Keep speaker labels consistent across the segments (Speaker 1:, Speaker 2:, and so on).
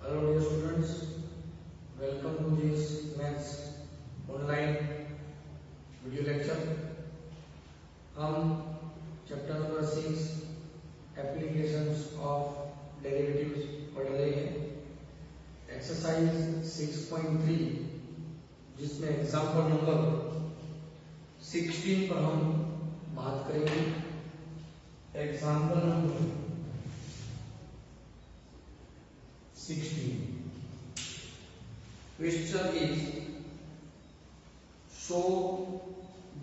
Speaker 1: Hello dear students, welcome to this maths online video lecture. हम chapter number 6 applications of derivatives पढ़ रहे हैं। Exercise 6.3 जिसमें example number 16 पर हम बात करेंगे। Example number 16 question is show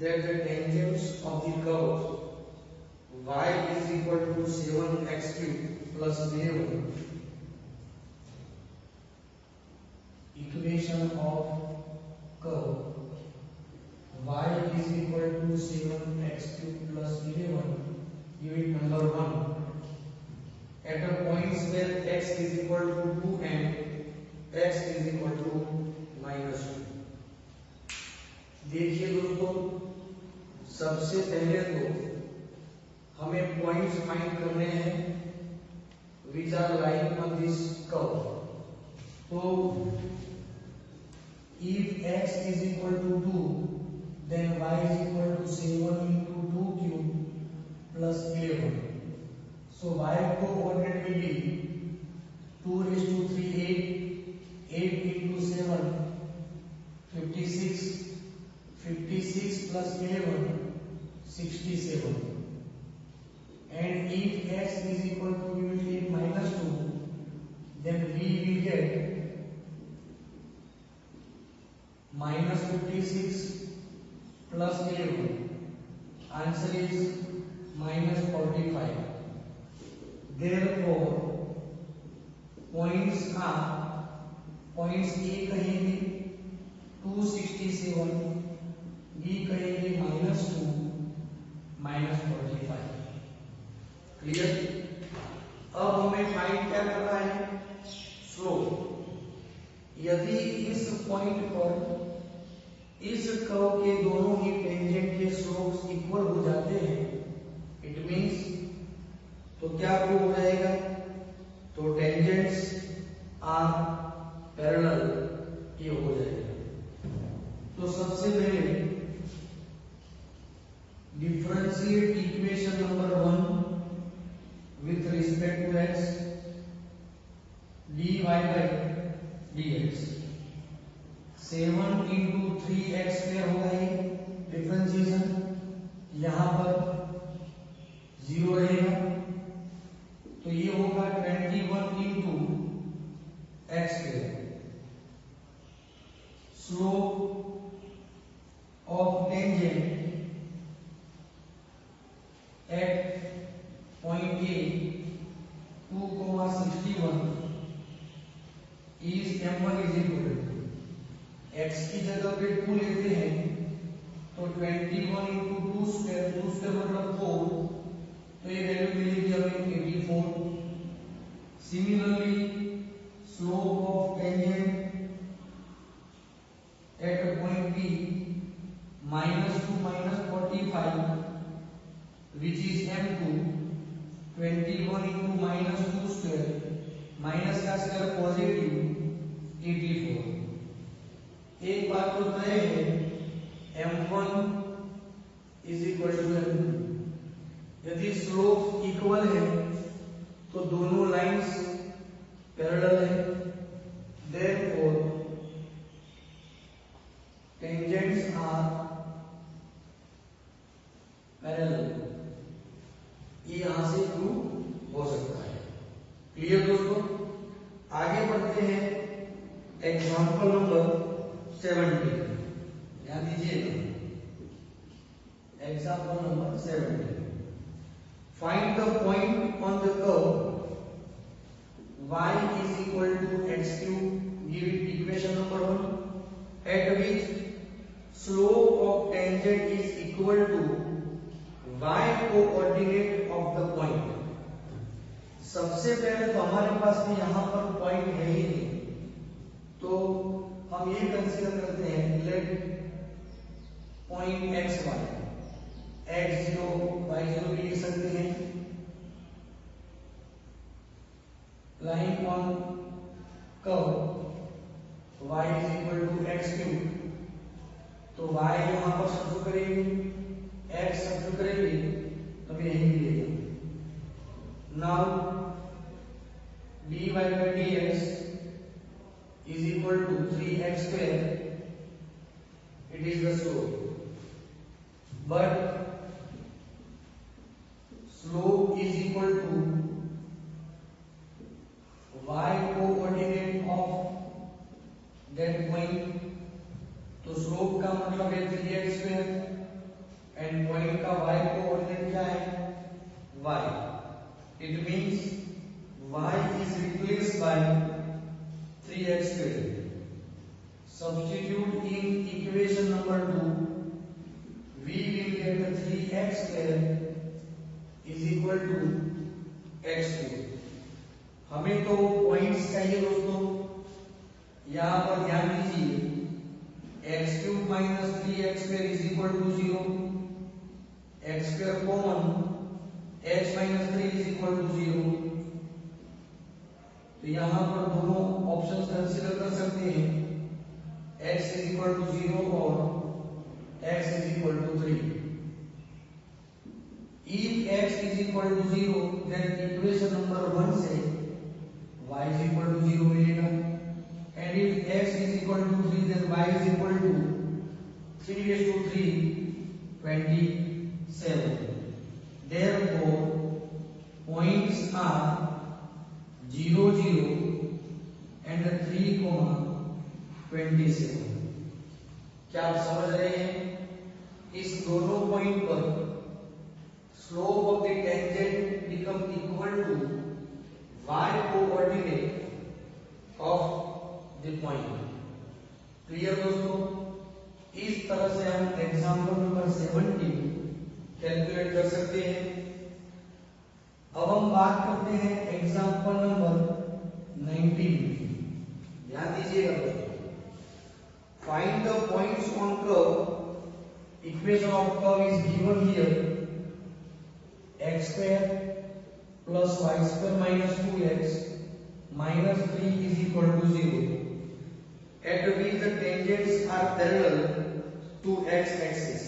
Speaker 1: that the tangents of the curve y is equal to 7x cube plus 11 equation of curve y is equal to 7x cube plus 11 unit number 1 at a points where x is equal to 2 and x is equal to -2। देखिए दोस्तों, सबसे पहले तो हमें points find करने हैं which are lying on this curve. तो if x is equal to 2 then y is equal to 7 into 2 cube plus 11। so y coordinate will be 2 raised to 3 8 into 7 56 56 plus 11 67 and if x is equal to we will take -2 then we will get -56 plus 11 answer is -45। therefore points are points A कहेंगे 267 B कहेंगे -2 -45। Clear. अब हमें find क्या करना है, slope. यदि इस point पर इस कर्व के दोनों ही टेंजेंट के स्लोप्स इक्वल हो जाते हैं, इट मींस तो क्या प्रूव हो जाएगा, तो टेंजेंट्स आर पैरेलल, ये हो जाएगा। तो सबसे पहले differentiate equation number 1 with respect to x dy by dx 7 into 3x square होगा, ये डिफरेंशिएशन यहां पर 0 रहेगा, तो ये होगा 21 into x square. Slope of tangent at point A 2,61 is m1 is equal to x की जगह पे 2 लेते हैं तो 21 into 2 स्क्वायर मतलब 4, तो ये वैल्यू मिलेगी हमें 84। Similarly slope of tangent at a point B -2 -45 which is m2 21 into -2 square minus का स्क्वायर पॉजिटिव 84। एक बात तो तय है m1 is equal to m2। यदि स्लोप इक्वल है तो दोनों लाइंस पैरेलल है, therefore tangents are parallel। ये यहां से प्रूव हो सकता है। क्लियर दोस्तों, आगे बढ़ते हैं एग्जांपल नंबर 17। ध्यान दीजिएगा, example number 17। Find the point on the curve y is equal to x cube, give it equation number 1 at which slope of tangent is equal to y coordinate of the point। सबसे पहले तो हमारे पास में यहाँ पर point है ही नहीं, तो हम ये कंसीडर करते हैं let point xy x0 y0 भी लिख सकते हैं, lying on curve y is equal to x cube, तो y यहां पर सब्स्टिट्यूट करेंगे, x सब्स्टिट्यूट करेंगे तो यही मिलेगा। Now dy by dx is equal to 3x square, it is the slope, but slope is equal to y coordinate of that point, तो slope का मतलब है 3x स्क्वायर एंड पॉइंट का y कोऑर्डिनेट क्या है y, it means y is replaced by 3x square. Substitute in equation number 2, we will get 3x square is equal to x cube. हमें तो points चाहिए दोस्तों, यहां पर ध्यान दीजिए, x cube minus 3x square is equal to 0, x square common, x minus 3 is equal to 0, तो यहां पर दोनों ऑप्शंस कंसीडर कर सकते हैं, x इज इक्वल टू 0 और x is equal to 3। If x is equal to 0, then equation number 1 से y is equal to 0 मिलेगा, and if x is equal to 3, then y is equal to 3 raised to 3, 27. Therefore, points are 0, 0 and 3, 27. क्या आप समझ रहे हैं? इस दोनों point पर slope of the tangent become equal to y coordinate of the point. Clear दोस्तों? इस तरह से हम एग्जाम्पल नंबर 17 कैलकुलेट कर सकते हैं। अब हम बात करते हैं एग्जाम्पल नंबर 19। ध्यान दीजिएगा दोस्तों, find the points on curve. Equation of curve is given here, x square plus y square minus 2x minus 3 is equal to 0, at which the tangents are parallel to x axis.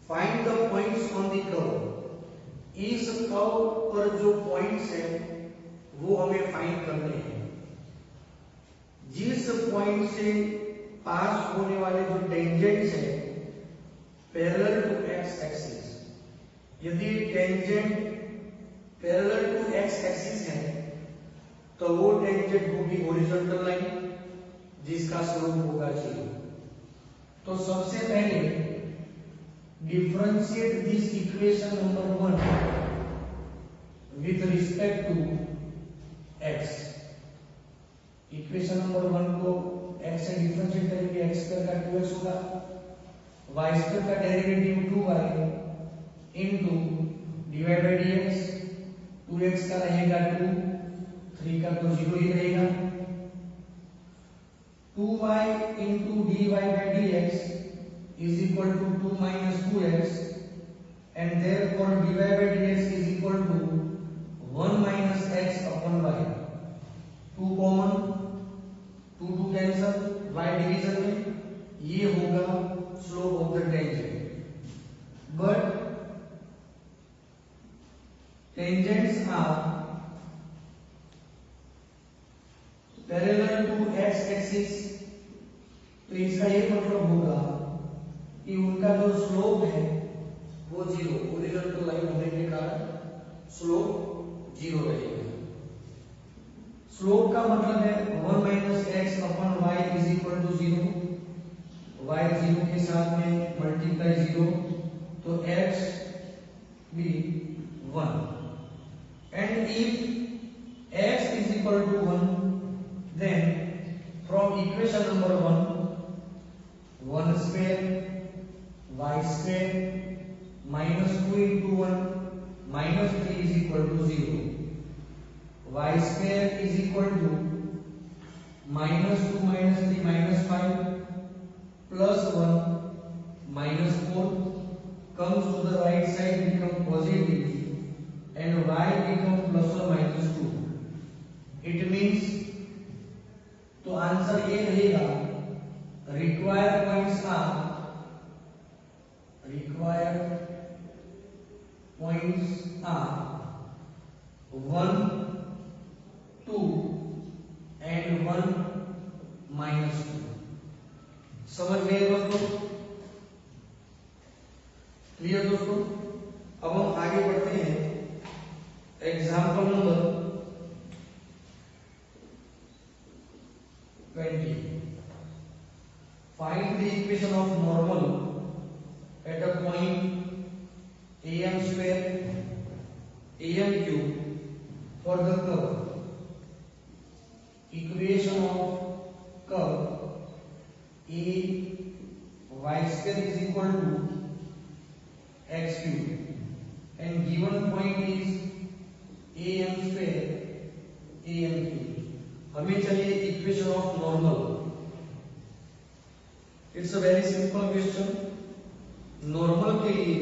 Speaker 1: Find the points on the curve. इस curve पर जो points हैं वो हमें find करने हैं। जिस point से पास होने वाले जो टेंजेंट्स हैं पैरेलल टू x एक्सिस, यदि tangent parallel to x axis है तो वो टेंजेंट होगी हॉरिजॉन्टल लाइन जिसका स्लोप होगा 0। तो सबसे पहले differentiate this equation number 1 with respect to x। Equation number 1 को x से डिफरेंशिएट करेंगे, x स्क्वायर का 2x होगा, y स्क्वायर का derivative 2y into divide by dx, 2x का रहेगा 2, 3 का तो 0 ही रहेगा, 2y into dy by dx is equal to 2 minus 2x, and therefore dy by dx is equal to 1 minus x upon y। 2 common, 2 cancel, y division में, ये होगा slope of the tangent. But tangents are parallel to x axis, तो इसका ये मतलब होगा कि उनका जो स्लोप है वो 0, हॉरिजॉन्टल लाइन होने के कारण स्लोप 0 रहेगा। स्लोप का मतलब है 1 minus x upon y is equal to 0, y 0 के साथ में मल्टीप्लाई 0, तो x भी 1, and if x is equal to 1, then from equation number 1 square y square minus 2 into 1 minus 3 is equal to 0, y square is equal to minus 2 minus 3 minus 5 plus 1 minus 4 comes to the right side, become positive, and y become plus or minus 2. It means तो answer ये रहेगा required points are 1, 2 and 1 -2। समझ गए दोस्तों? Clear दोस्तों? अब हम आगे बढ़ते हैं। Example number 20। Find the equation of normal at a point am square am cube for the curve। Equation of curve a y square is equal to x cube and given point is am square am cube। हमें चाहिए equation of normal. It's a very simple question. Normal के लिए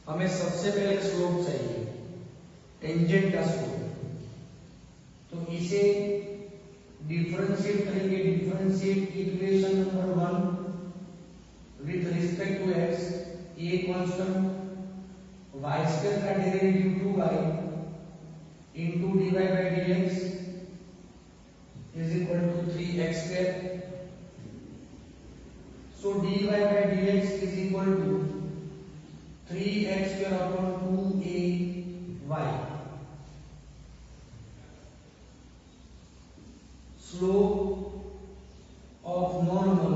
Speaker 1: हमें सबसे पहले slope चाहिए, tangent का slope. तो इसे डिफरेंशिएट करेंगे। Differentiate equation number 1 with respect to x, a constant, y square का derivative 2y into dy by dx is equal to 3x square। So dy by dx is equal to 3x square upon 2ay। Slope of normal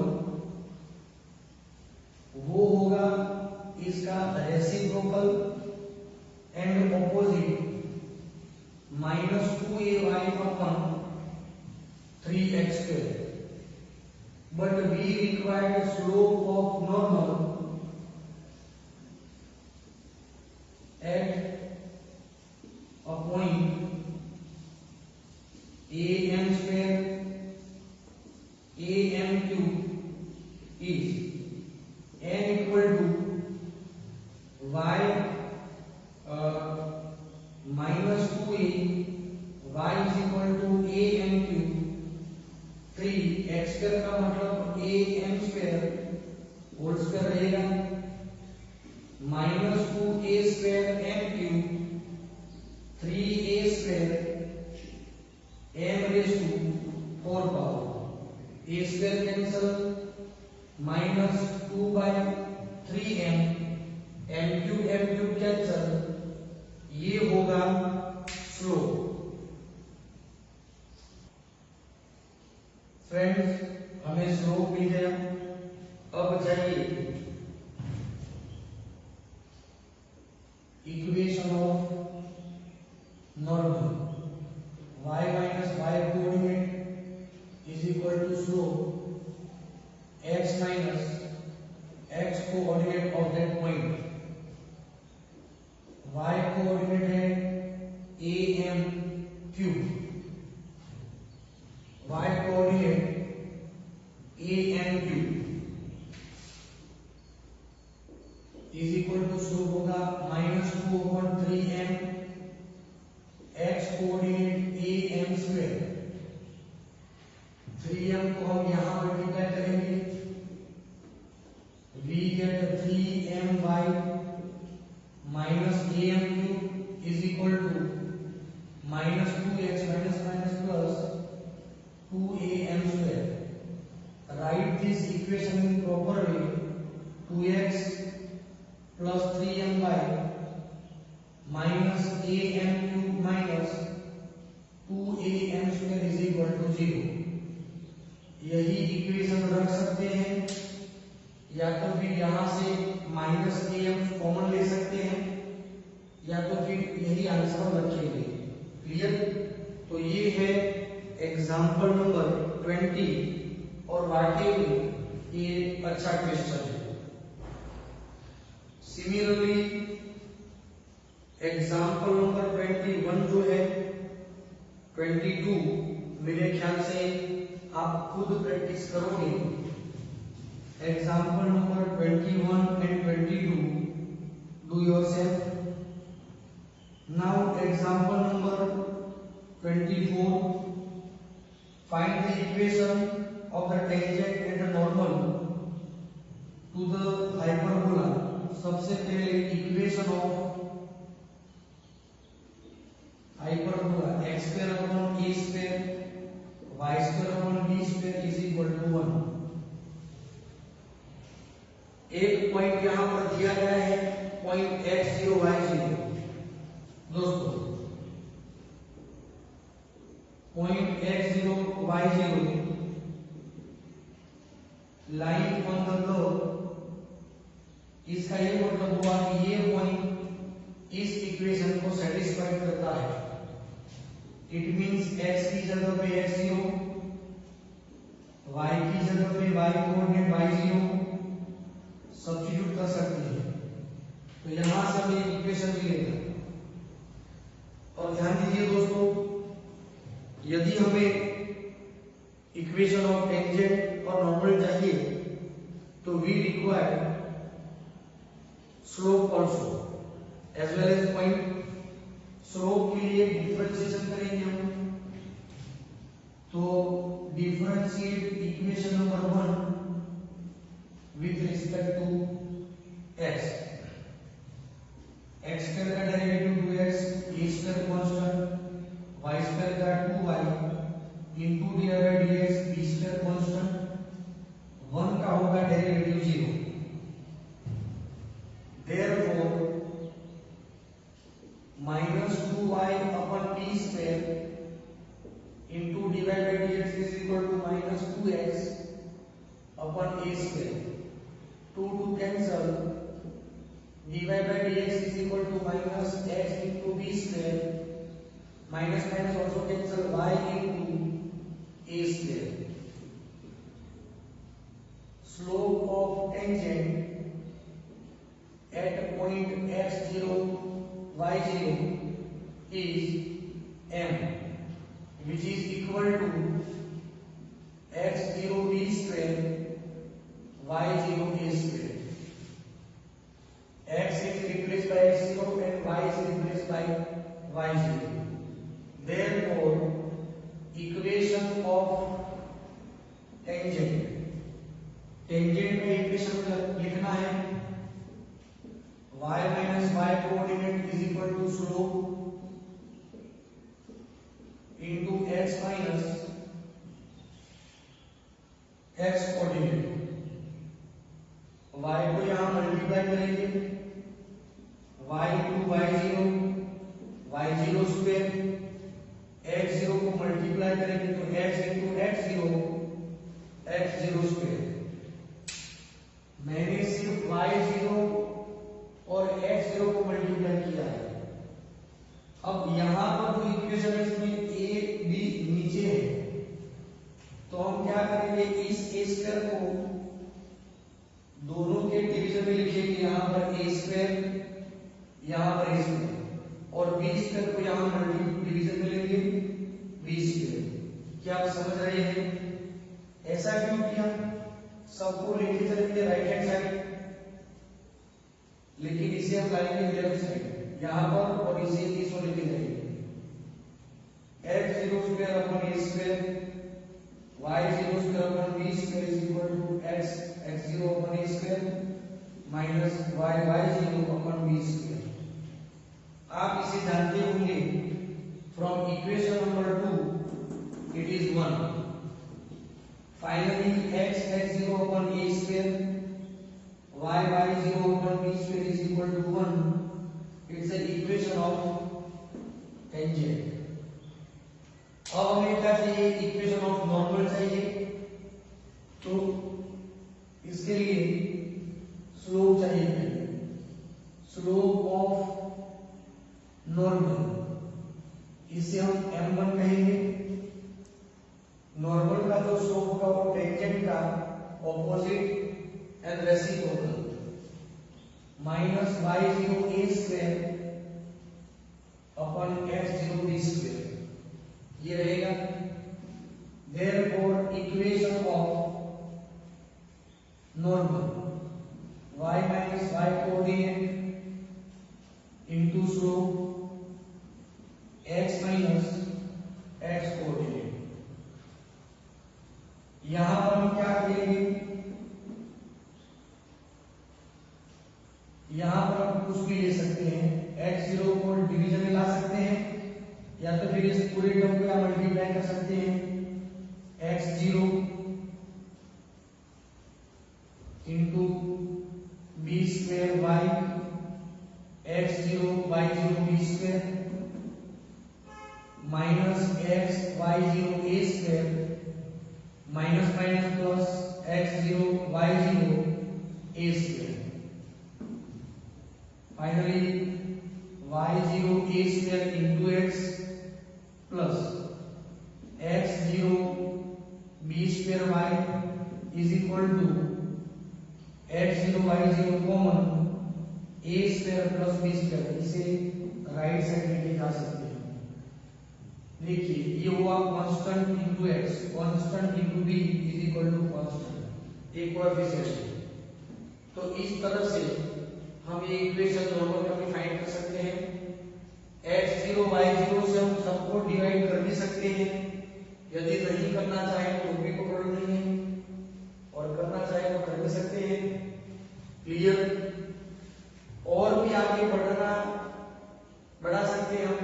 Speaker 1: वो होगा इसका reciprocal and opposite -2ay upon 3x square। But we require slope of normal at a point am square am cube is n equal to y minus 2a, y is equal to am cube 3x square का मतलब am square whole square रहेगा -2a square m cube 3a square m raised to 4 power a square cancel -2 by 3m m cube cancel. ये होगा slope. Friends हमें slope मिल गया। अब चाहिए equation of normal. y minus y coordinate is equal to slope x minus x coordinate of that point. y coordinate है am cube, y coordinate am cube is equal to slope होगा -2/3m, x coordinate am square. 3m को हम यहां multiply करेंगे, we get 3my minus am cube is equal to -2x minus minus plus 2am square। Write this equation in proper way। 2x plus 3my minus am cube minus 2am square is equal to 0। यही equation रख सकते हैं या तो फिर यहां से -am common ले सकते हैं या तो फिर यही आंसर रखेंगे। क्लियर? तो ये है एग्जांपल नंबर 20 और वाकई में ये अच्छा क्वेश्चन है। सिमिलरली एग्जांपल नंबर 21 जो है 22 मेरे ख्याल से आप खुद प्रैक्टिस करोगे। Example number 21 and 22 do yourself. Now example number 24 Find the equation of the tangent and the normal to the hyperbola. सबसे पहले equation of hyperbola x square upon a square y square upon b square is equal to 1. एक point यहां पर दिया गया है, point x0 y0. दोस्तों point x0 y0 line on the curve, इसका ये मतलब हुआ कि ये पॉइंट इस इक्वेशन को सेटिस्फाई करता है. इट मींस x की जगह पे x0, y की जगह पे y कोऑर्डिनेट y0 सब्स्टिट्यूट कर सकते हैं. तो यहां से हमें इक्वेशन मिलेगा. और ध्यान दीजिए दोस्तों, यदि हमें इक्वेशन ऑफ टेंजेंट और नॉर्मल चाहिए तो we require slope also as well as point. Slope के लिए डिफरेंशिएशन करेंगे हम. तो differentiate equation number 1 with respect to x. x square का derivative 2x, a square constant, y square का 2y into dy by dx, b square constant, 1 का होगा derivative 0. therefore minus 2y upon b square into dy by dx is equal to minus 2x upon a square. 2 to cancel, dy by dx is equal to minus x into b square, minus minus also cancel, y into a square. Slope of tangent at point x0 y0 is m, which is equal to x0 b square y0 a square. X is replaced by x0 and y is replaced by y0. Therefore, equation of tangent, tangent में equation लिखना है y minus y coordinate is equal to slope into x minus x coordinate. y को यहां multiply करेंगे, y into y0, y0 square, x0 को multiply करेंगे तो x into x0, x0 square. मैंने सिर्फ y0 और x0 को मल्टीप्लाई किया है. अब यहां पर जो इक्वेशन है इसमें a b नीचे है, तो हम क्या करेंगे, इस a स्क्वायर को दोनों के डिवीजन में लिखेंगे. यहां पर a स्क्वायर, यहां पर a स्क्वायर, और b स्क्वायर को यहां मल्टी डिवीजन में लेंगे b स्क्वायर. क्या आप समझ रहे हैं? ऐसा क्यों किया? सबको लेके चलेंगे राइट हैंड साइड, लेकिन इसे हम लाएंगे लेफ्ट साइड यहां पर, और इसे इसको लेके जाएंगे. x0 square upon a square, y0 square upon b square is equal to x0 upon a square minus y0 upon b square. आप इसे जानते होंगे from equation number 2 it is 1. Finally x0 upon a square, y0 upon b square is equal to 1. It's an equation of tangent. अब हमें क्या चाहिए? Equation of normal चाहिए. तो इसके लिए स्लोप चाहिए. स्लोप ऑफ नॉर्मल, इसे हम m1 कहेंगे. नॉर्मल का जो स्लोप होगा वो टेंजेंट का opposite and reciprocal minus y0 a square upon x0 b square ये रहेगा. therefore equation of normal y minus y coordinate into slope x minus x coordinate. करेंगे, यहां पर आप कुछ भी ले सकते हैं, x0 को डिवीजन में ला सकते हैं या तो फिर इस पूरे टर्म को आप मल्टीप्लाई कर सकते हैं, x0 into b square y x0 y0 b square minus x y0 a square minus minus plus x0 y0 a square, finally y0 a square into x plus x0 b square y is equal to x0 y0 common a square plus b square, इसे right side लेके जा सकते हैं। देखिए ये हुआ constant into x, constant into b is equal to constant, एक coefficient. तो इस तरह से हम ये इक्वेशन दोनों का भी फाइंड कर सकते हैं। x0 y0 से हम सबको डिवाइड कर भी सकते हैं, यदि नहीं करना चाहे तो भी कोई प्रॉब्लम नहीं है, और करना चाहे तो कर भी सकते हैं। क्लियर? और भी आगे बढ़ा सकते हैं हम,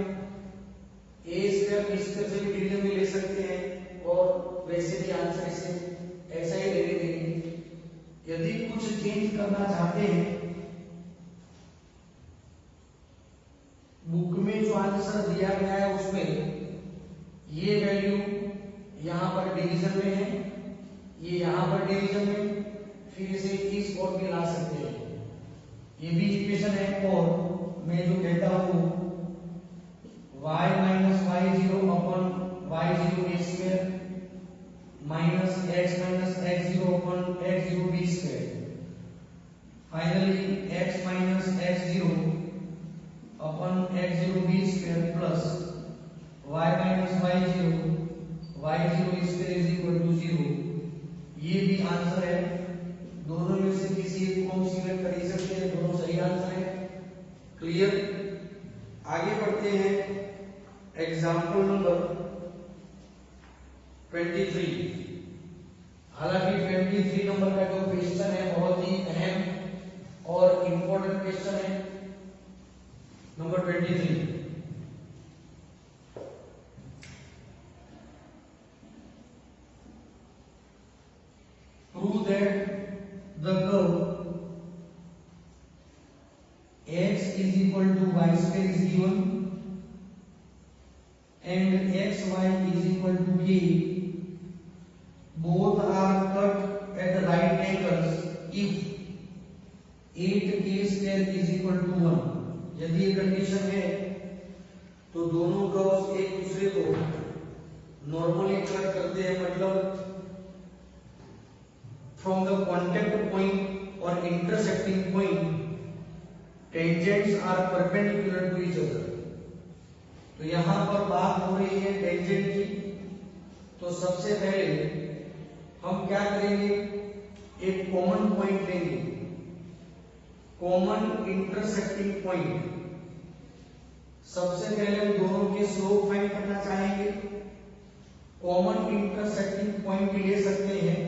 Speaker 1: a स्क्वायर b स्क्वायर से भी डिवीजन में ले सकते हैं, और वैसे भी आंसर इसे ऐसा ही लेने देंगे। यदि कुछ चेंज करना चाहते हैं, बुक में जो आंसर दिया गया है उसमें ये वैल्यू यहां पर डिवीजन में है, ये यहां पर डिवीजन में, फिर इसे इस फॉर्म में ला सकते हैं। ये भी इक्वेशन है, और मैं जो कहता हूं y minus y0 upon y0 a square minus x0 upon x0 b square, finally x minus x0 upon x0 b square plus y minus y0 square is equal to 0। ये भी आंसर है, दोनों में से किसी एक को हम सिलेक्ट कर ही सकते हैं, दोनों सही आंसर है। क्लियर? आगे बढ़ते हैं, एग्जाम्पल नंबर 23। हालांकि 23 नंबर का जो क्वेश्चन है बहुत ही अहम और इंपॉर्टेंट क्वेश्चन है। Number 23, prove that the curve x is equal to y square is given and xy is equal to k, both are cut at right angles if 8k square is equal to 1। यदि ये condition है तो दोनों curves एक दूसरे को normally cut करते हैं, मतलब फ्रॉम द कॉन्टेक्ट पॉइंट और intersecting point tangents are perpendicular to each other. तो यहां पर बात हो रही है टेंजेंट की, तो सबसे पहले हम क्या करेंगे, एक कॉमन पॉइंट लेंगे, कॉमन इंटरसेक्टिंग पॉइंट। सबसे पहले हम दोनों के स्लोप फाइंड करना चाहेंगे। कॉमन इंटरसेक्टिंग पॉइंट ले सकते हैं,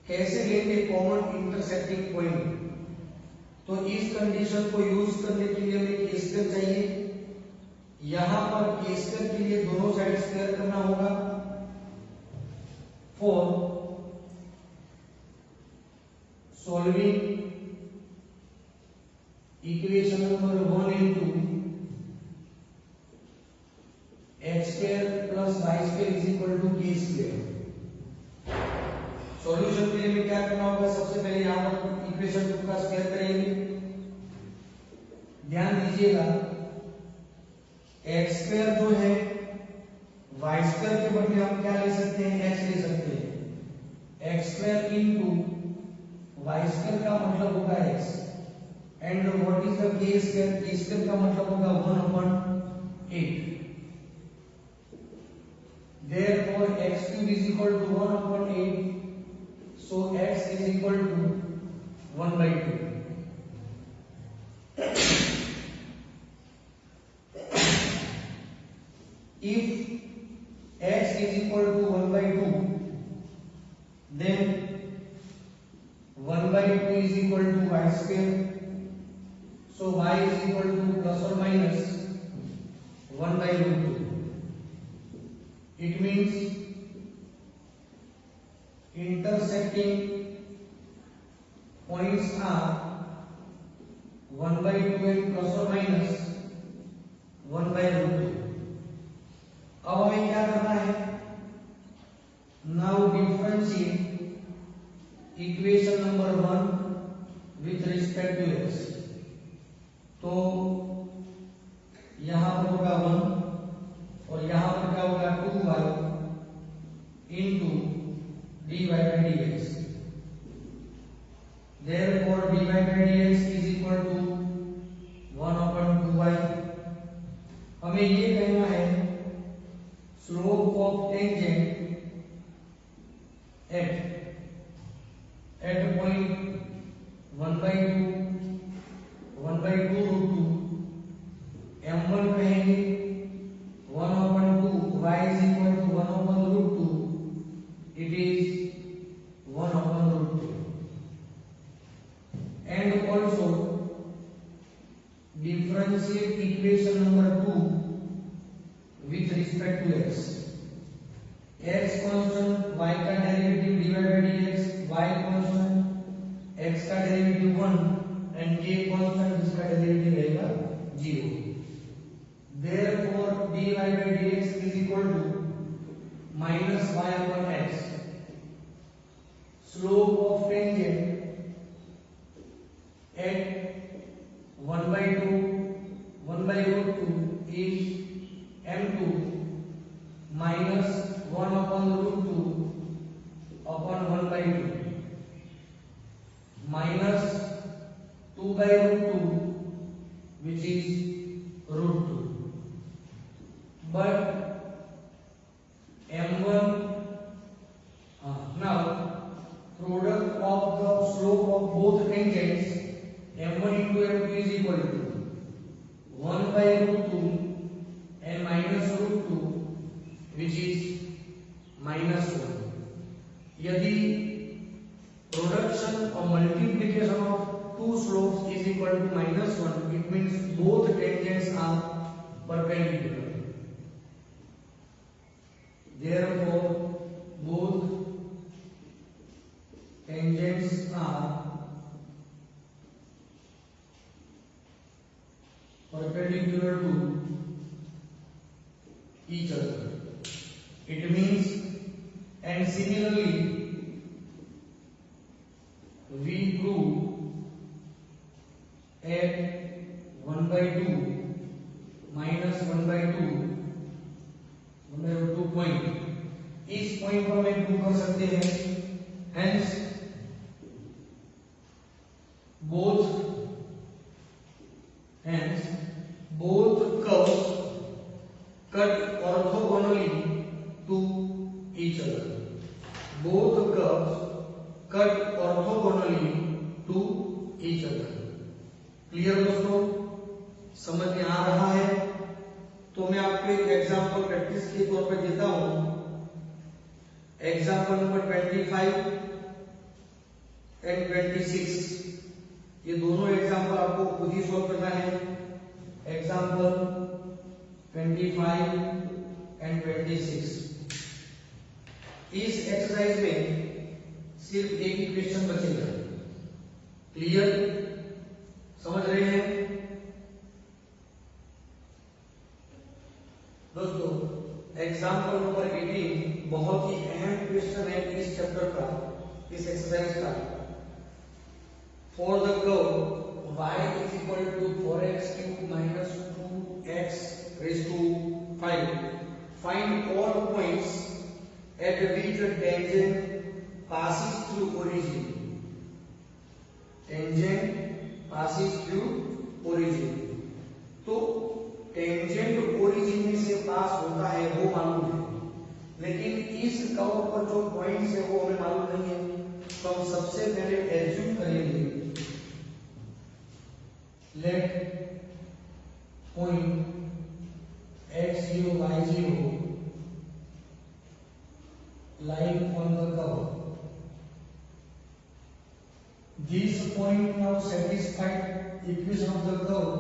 Speaker 1: कैसे लेंगे कॉमन इंटरसेक्टिंग पॉइंट? तो इस कंडीशन को यूज करने के लिए हमें के स्क्वायर चाहिए। यहां पर के स्क्वायर के लिए दोनों साइड स्क्वायर करना होगा। For solving equation number 1 into x square plus y square is equal to k square। Solution के लिए हमें क्या करना होगा, सबसे पहले यहां पर इक्वेशन का स्क्वायर करेंगे। ध्यान दीजिएगा x स्क्वायर जो है y स्क्वायर के बदले हम क्या ले सकते हैं, x ले सकते हैं। x square into y square का मतलब होगा x, and what is the k square? k square का मतलब होगा 1/8। therefore x cube is equal to 1/8, so x is equal to 1/2। if x is equal to 1 by 2, then 1 by 2 is equal to y square. So y is equal to plus or minus 1 by root 2. It means intersecting points are 1 by 2 and plus or minus 1 by root 2. अब हमें क्या करना है? Now differentiate equation number 1 with respect to x. तो यहां पर होगा 1 और यहां पर क्या होगा 2y into dy by dx. Therefore dy by dx is equal to 1 upon 2y. हमें ये कहना है slope of tangent at point 1 by 2 root 2 m1 कहेंगे 1 upon 2 y is equal to 1 upon root 2. It is 1 upon root 2. And also differentiate equation number 2 with respect to x. x constant, y का derivative dy by dx, y constant, x का derivative 1 and k constant जिसका derivative रहेगा 0. Therefore dy by dx is equal to minus y upon x. Slope of tangent at 1 by 2 1 by root 2 is m2 minus 1 upon root 2 upon 1 by 2 minus 2 by root 2 which is root 2. But m1 now product of the slope of both tangents m1 into m2 is equal to 1 by root 2 and minus root 2 which is minus 1. यदि production or multiplication of two slopes is equal to minus 1, it means both tangents are perpendicular. Therefore both tangents are perpendicular to each other. It means, and similarly we prove at 1 by 2 minus 1 by 2 point इस point पर हम prove कर सकते हैं. Hence both curves cut orthogonally to each other. Both curves cut orthogonally to each other. Clear दोस्तों? समझ में आ रहा है? तो मैं आपको एक एग्जांपल प्रैक्टिस के तौर पर देता हूं. Example number 25 and 26. ये दोनों एग्जांपल आपको खुद ही सॉल्व करना है. Example 25 and 26. इस एक्सरसाइज में सिर्फ एक ही क्वेश्चन बचेगा. क्लियर? समझ रहे हैं दोस्तों? एग्जांपल नंबर 18 बहुत ही अहम क्वेश्चन है इस चैप्टर का, इस एक्सरसाइज का. For the curve y is equal to 4x cube minus 2x raised to 5, find all points at which the tangent passes through origin. Tangent passes through origin. तो tangent origin में से पास होता है वो मालूम है, लेकिन इस कर्व पर जो पॉइंट्स है वो हमें मालूम नहीं है. तो हम सबसे पहले एज्यूम करेंगे let point x0 y0 lying on the curve. This point now satisfied equation of the curve.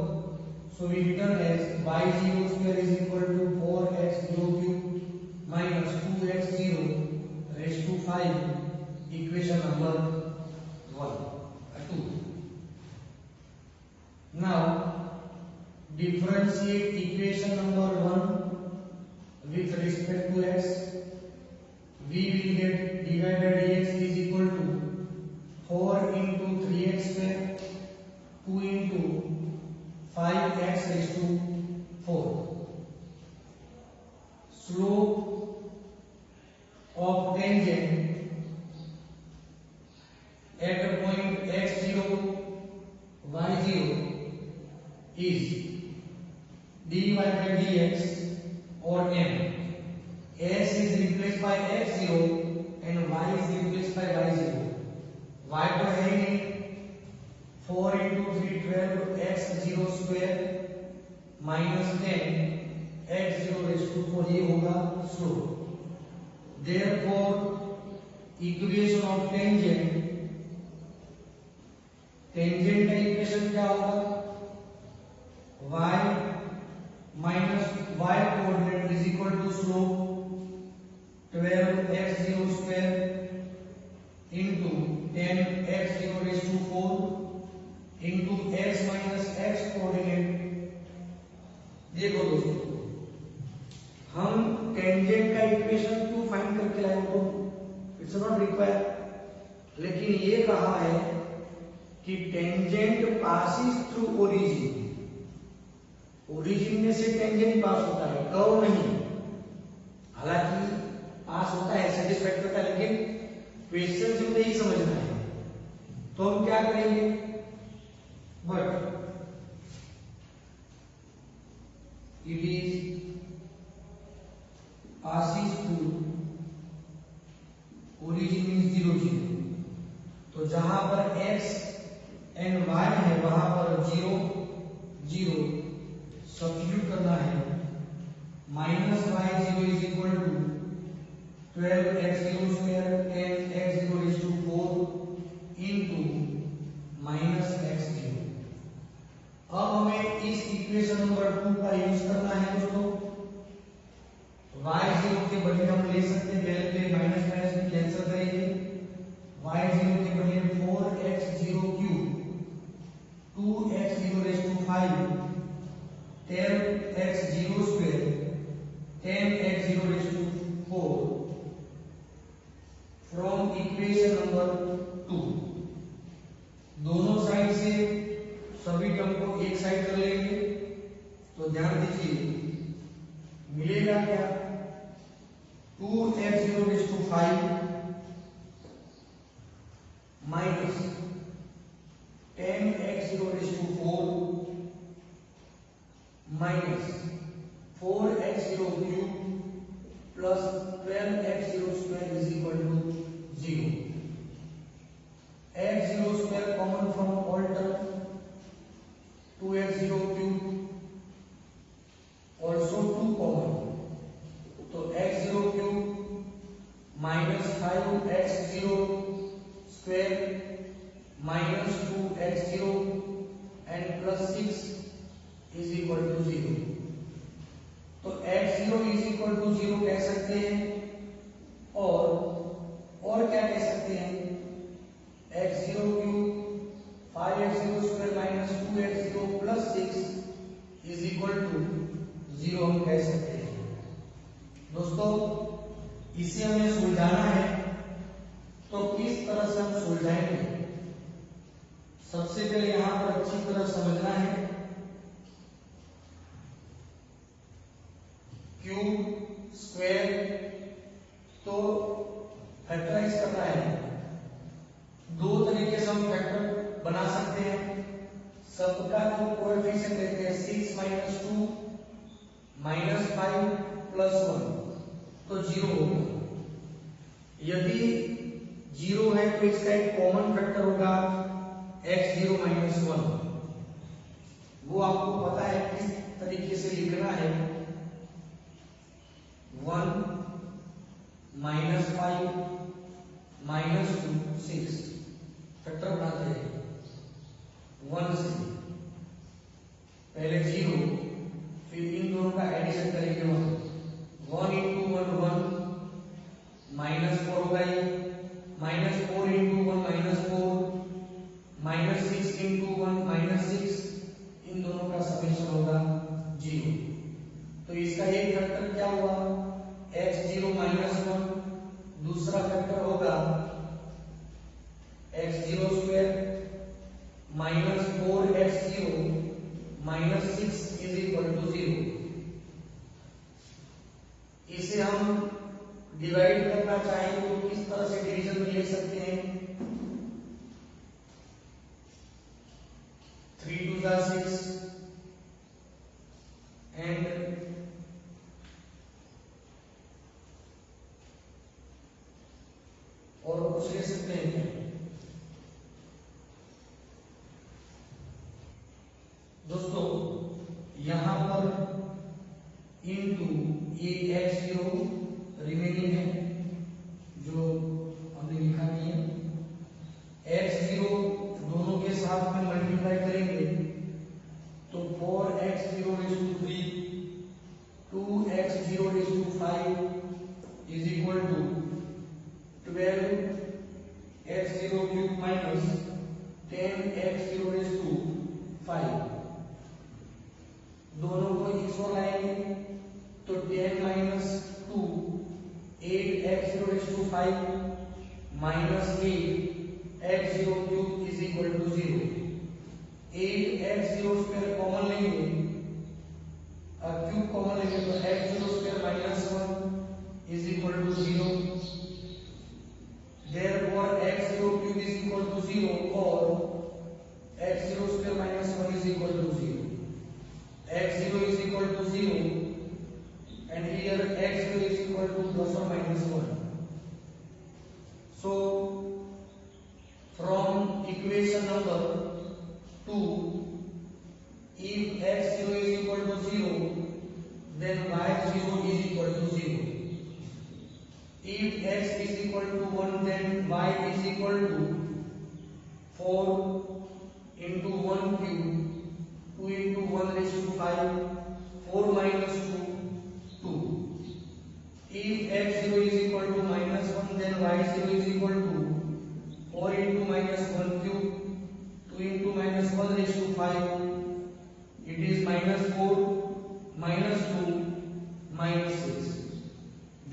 Speaker 1: So we written as y0 square is equal to 4x0 cube minus 2x0 raised to 5. Equation number 2. Now differentiate equation number 1 with respect to x. We will get dy by dx is equal to 4 into 3x square 2 into 5x raised to 4. Slope of tangent at a point x0 y0 is dy by dx or m. S is replaced by x0 and y is replaced by y0. Y तो है ही नहीं, 4 into 3 12 x0 square minus 10 x0 raised to 4 ये होगा slope. Therefore equation of tangent का equation क्या होगा? y minus y coordinate is equal to slope 12 x0 square into 10 x0 raised to 4 into x minus x coordinate. देखो दोस्तों, हम tangent का equation क्यों फाइंड करके लाए हो? इट्स नॉट रिक्वायर्ड, लेकिन ये कहा है कि tangent passes through origin. Origin में से टेंजेंट पास होता है, कर्व नहीं. हालांकि पास होता है, सेटिस्फाइड करता है, लेकिन क्वेश्चन से मुझे ही समझना है. तो हम क्या करेंगे? But it is passes through origin means 0 0. तो जहां पर x एंड y है वहां पर 0 0 सब्स्टिट्यूट करना है. Minus y0 is equal to 12 x0 square 10 x0 raised to 4 into minus x0. अब हमें इस इक्वेशन नंबर 2 का यूज करना है दोस्तों. y0 के बदले हम ले सकते हैं, पहले माइनस माइनस में कैंसिल करेंगे. y0 के बदले 4x0 cube 2x0 raised to 5 10x0 square 10x0 raised to 4 from equation number 2. दोनों साइड से सभी टर्म को एक साइड कर लेंगे. तो ध्यान दीजिए, मिलेगा क्या? 2x0 raised to 5 minus 10x0 raised to 4 minus 4x0 cube plus 12x0 square is equal to 0. x0 square common from all term, 2x0 cube also 2 common. तो x0 क्यूब minus 5x0 square minus 2x0 and plus 6 is equal to 0. तो x0 is equal to 0 कह सकते हैं. और क्या कह सकते हैं? x0 cube 5x0 square minus 2x0 plus 6 is equal to 0 हम कह सकते हैं. दोस्तों, इसे हमें सुलझाना है. तो किस तरह से हम सुलझाएंगे? सबसे पहले यहां पर अच्छी तरह समझना है. क्यूब स्क्वायर तो फैक्टराइज करना है. दो तरीके से हम फैक्टर बना सकते हैं. सबका जो कोएफिशिएंट लेते हैं 6 माइनस 2 माइनस 5 प्लस 1 तो 0 होगा. यदि 0 है तो इसका एक कॉमन फैक्टर होगा x0 माइनस 1. वो आपको पता है किस तरीके से लिखना है. 1 -5 -2 6 फैक्टर बनाते हैं 1 से, पहले 0, फिर इन दोनों का एडिशन करेंगे 1 into 1 1, -4 होगा ये, -4 into 1 -4, -6 into 1 -6, इन दोनों का समेशन होगा 0। तो इसका एक फैक्टर क्या हुआ x0 -1, दूसरा फैक्टर होगा x0 square -4x0 -6 is equal to 0। इसे हम डिवाइड करना चाहें तो किस तरह से डिवीजन में लिख सकते हैं? 3 2 6 एंड और कुछ ले सकते हैं क्या? दोस्तों यहां पर इनटू ये x0 रिमेनिंग है जो हमने लिखा नहीं है, x0 दोनों के साथ में मल्टीप्लाई करेंगे तो 4x0 is to 3, 2x0 is to 5 is equal to 12x0 cube minus 10x0 is to 5। दोनों को x और लाएंगे तो 10 minus 2 8x0 is to 5 minus 8x0 cube is equal to 0। 8x0 square common लेंगे, क्यूब कॉमन लेंगे तो x0 square minus 1 is equal to 0। therefore x0 cube is equal to 0 or x0 square minus 1 is equal to 0। x0 is equal to 0 and here x0 is equal to plus or minus 1। So from equation number 2, if x0 is equal to 0 then y0 is equal to 0। If x is equal to 1 then y is equal to 4 into 1 cube 2 into 1 raised to 5 4 minus 2 2। If x0 is equal to minus 1 then y0 is equal to 4 into minus 1 cube 2 into minus 1 raised to 5, it is minus 4 minus 2 minus 6।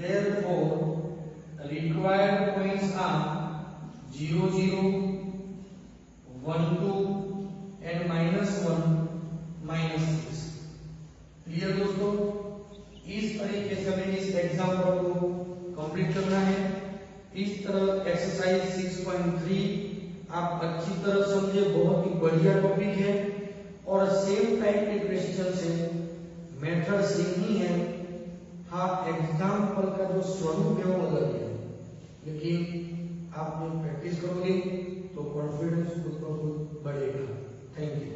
Speaker 1: Therefore required points are 0 0 1 2 and minus 1 minus 6। Clear दोस्तों? इस तरीके से हमें इस example को complete करना है। इस तरह एक्सरसाइज 6.3 आप अच्छी तरह समझे, बहुत ही बढ़िया टॉपिक है और सेम टाइप के क्वेश्चन से मेथड सेम ही है। हाँ, एग्जाम्पल का जो स्वरूप है वो अलग है, लेकिन आप जब प्रैक्टिस करोगे तो कॉन्फिडेंस खुद ब खुद बढ़ेगा। Thank you.